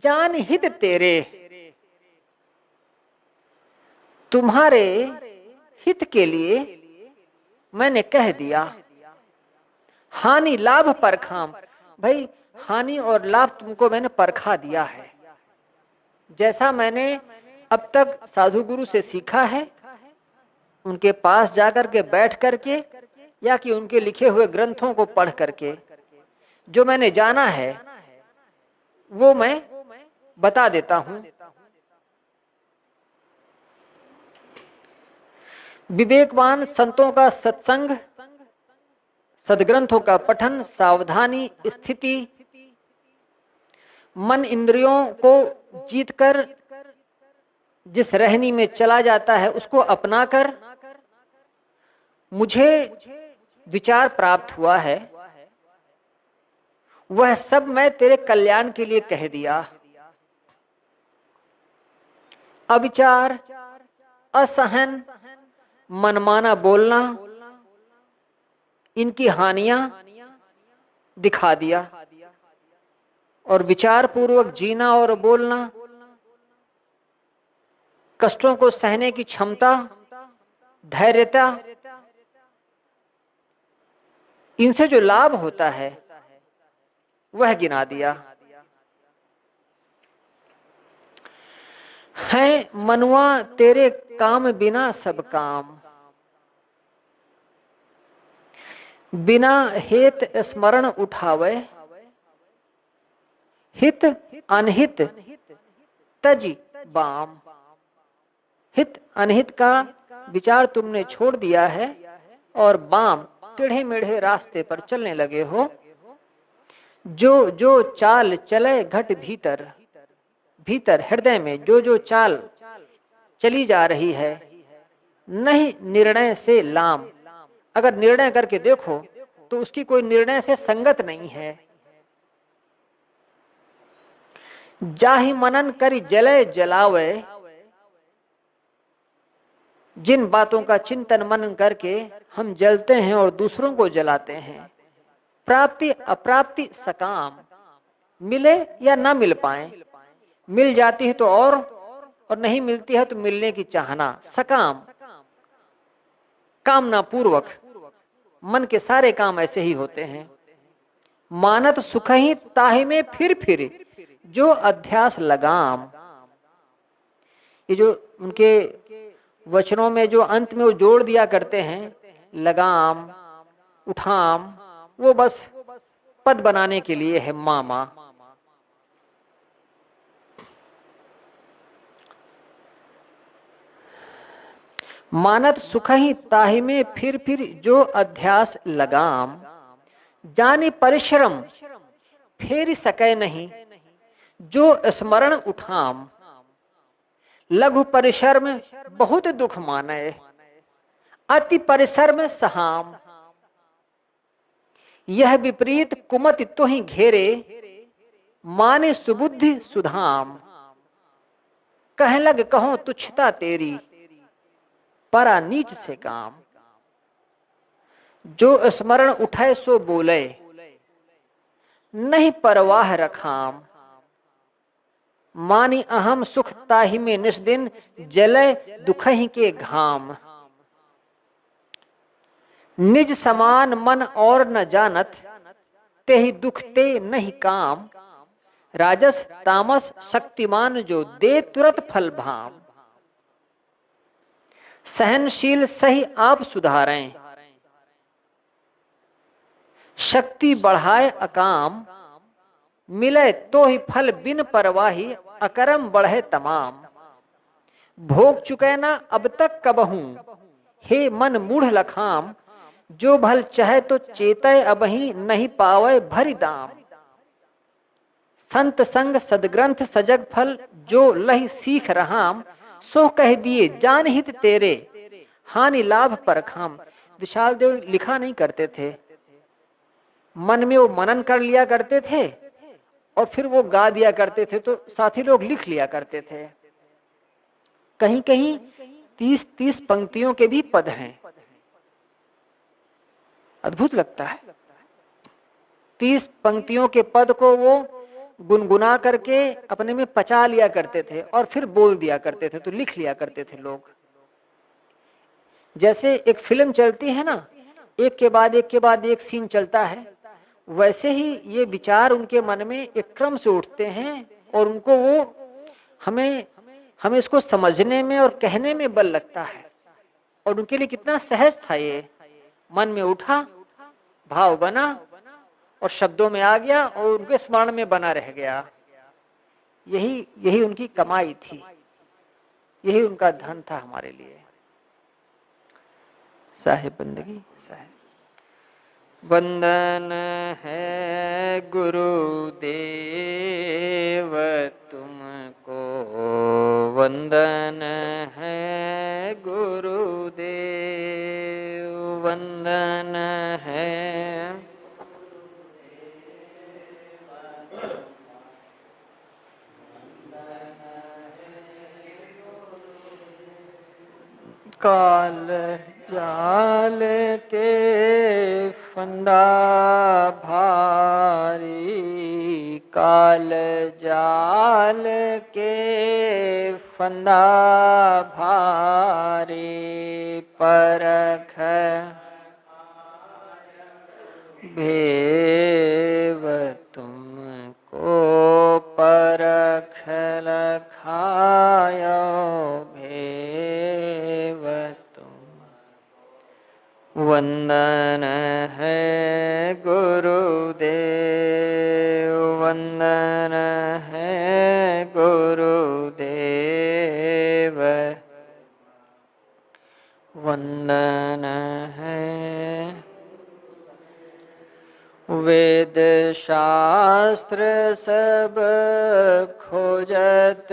जान हित तेरे, तुम्हारे हित के लिए मैंने कह दिया। हानि लाभ परखाम, भाई हानि और लाभ तुमको मैंने परखा दिया है। जैसा मैंने अब तक साधु गुरु से सीखा है, उनके पास जाकर के बैठ करके या कि उनके लिखे हुए ग्रंथों को पढ़ करके जो मैंने जाना है वो मैं बता देता हूं। विवेकवान संतों का सत्संग, सदग्रंथों का पठन, सावधानी, स्थिति, मन इंद्रियों को जीतकर जिस रहनी में चला जाता है उसको अपनाकर मुझे विचार प्राप्त हुआ है, वह सब मैं तेरे कल्याण के लिए कह दिया। अविचार, असहन, मनमाना बोलना, इनकी हानियां दिखा दिया, और विचार पूर्वक जीना और बोलना, कष्टों को सहने की क्षमता, धैर्यता, इनसे जो लाभ होता है वह गिना दिया। है मनुआ तेरे काम बिना सब काम, बिना हेत स्मरण उठावे, हित अनहित तज बाम। हित अनहित का विचार तुमने छोड़ दिया है और बाम, टेढ़े मेढ़े रास्ते पर चलने लगे हो। जो जो चाल चले घट भीतर, भीतर हृदय में जो जो चाल चली जा रही है, नहीं निर्णय से लाम, अगर निर्णय करके देखो तो उसकी कोई निर्णय से संगत नहीं है। जाहि मनन करी जले जलावे, जिन बातों का चिंतन मनन करके हम जलते हैं और दूसरों को जलाते हैं, प्राप्ति अप्राप्ति सकाम, मिले या ना मिल पाए, मिल जाती है तो और नहीं मिलती है तो मिलने की चाहना, सकाम कामना पूर्वक। मन के सारे काम ऐसे ही होते हैं। मानत सुख ही ताहि में फिर जो अध्यास लगाम, ये जो उनके वचनों में जो अंत में वो जोड़ दिया करते हैं, लगाम उठाम, वो बस पद बनाने के लिए है। मामा मानत सुख ही ताहि में फिर जो अध्यास लगाम, जाने परिश्रम फेर सके नहीं जो स्मरण उठाम। लघु परिश्रम बहुत दुख माने, अति परिश्रम सहाम। यह विपरीत कुमति तो ही घेरे, माने सुबुद्धि सुधाम। कह लग कहो तुच्छता तेरी, परा नीच से काम। जो स्मरण उठे सो बोले, नहीं परवाह रखाम। मानी अहम सुख ताहि में निस्दिन, जले दुखहि के घाम। निज समान मन और न जानत, ते ही दुख ते नहीं काम, राजस तामस शक्तिमान जो दे तुरंत फल भाम। सहनशील सही आप सुधारें, शक्ति बढ़ाए अकाम, मिले तो ही फल बिन परवाही, अकरम बढ़े तमाम। भोग चुके ना अब तक कबहूं, हे मन मूढ़ लखाम, जो भल चाहे तो चेतय अबही, नहीं पावे भरी दाम। संत संग सदग्रंथ सजग फल, जो लही सीख रहाम, सो कह दिए जान हित तेरे, हानि लाभ परखाम। विशाल देव लिखा नहीं करते थे, मन में वो मनन कर लिया करते थे और फिर वो गा दिया करते थे, तो साथी लोग लिख लिया करते थे। कहीं कहीं 30-30 पंक्तियों के भी पद हैं, अद्भुत लगता है। 30 पंक्तियों के पद को वो गुनगुना करके अपने में पचा लिया करते थे और फिर बोल दिया करते थे, तो लिख लिया करते थे लोग। जैसे एक फिल्म चलती है ना, एक के बाद एक के बाद एक सीन चलता है, वैसे ही ये विचार उनके मन में एक क्रम से उठते हैं और उनको वो हमें हमें इसको समझने में और कहने में बल लगता है। और उनके लिए कितना सहज था, ये मन में उठा, भाव बना और शब्दों में आ गया और उनके स्मरण में बना रह गया। यही यही उनकी कमाई थी, यही उनका धन था हमारे लिए। साहिब बंदगी साहिब। वंदन है गुरुदेव तुमको, वंदन है गुरुदेव, वंदन है काल जाल के फंदा भारी, काल जाल के फंदा भारी, परख भेव तुमको, परख लखायो भेव तुम। वंदन है गुरुदेव, वंदन है गुरुदेव, वंदन है। वेद शास्त्र सब खोजत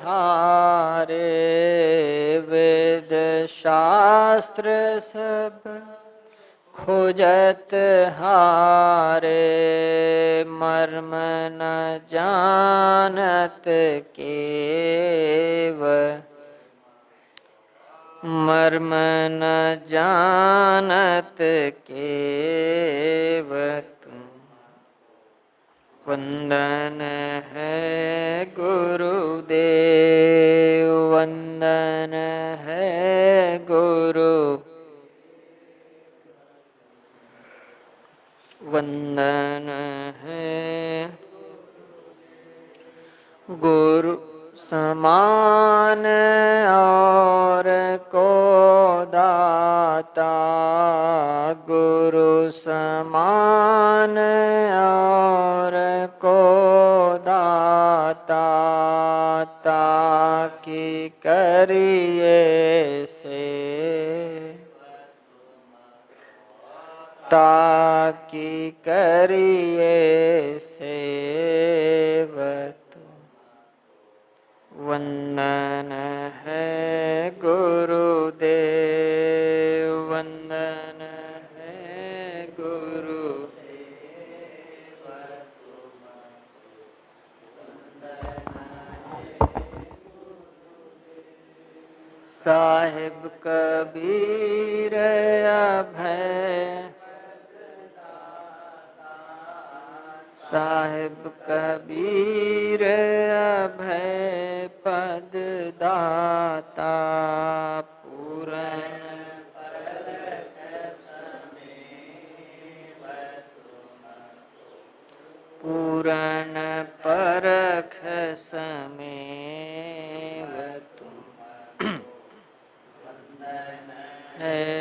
हारे, वेद शास्त्र सब खोजत हारे, मर्म न जानत केव, मर्म न जानत केव तुम। वंदन है गुरुदेव, वंदन है गुरु, वंदन है गुरु समान और को दाता, गुरु समान और को दाता, ताकि करिए से, ताकि करिए सेवत। वंदन है गुरुदेव, वंदन है गुरु, साहिब कबीर अभय, साहिब कबीर अभय पद दाता, पूरन पूरन परख समेव तुम है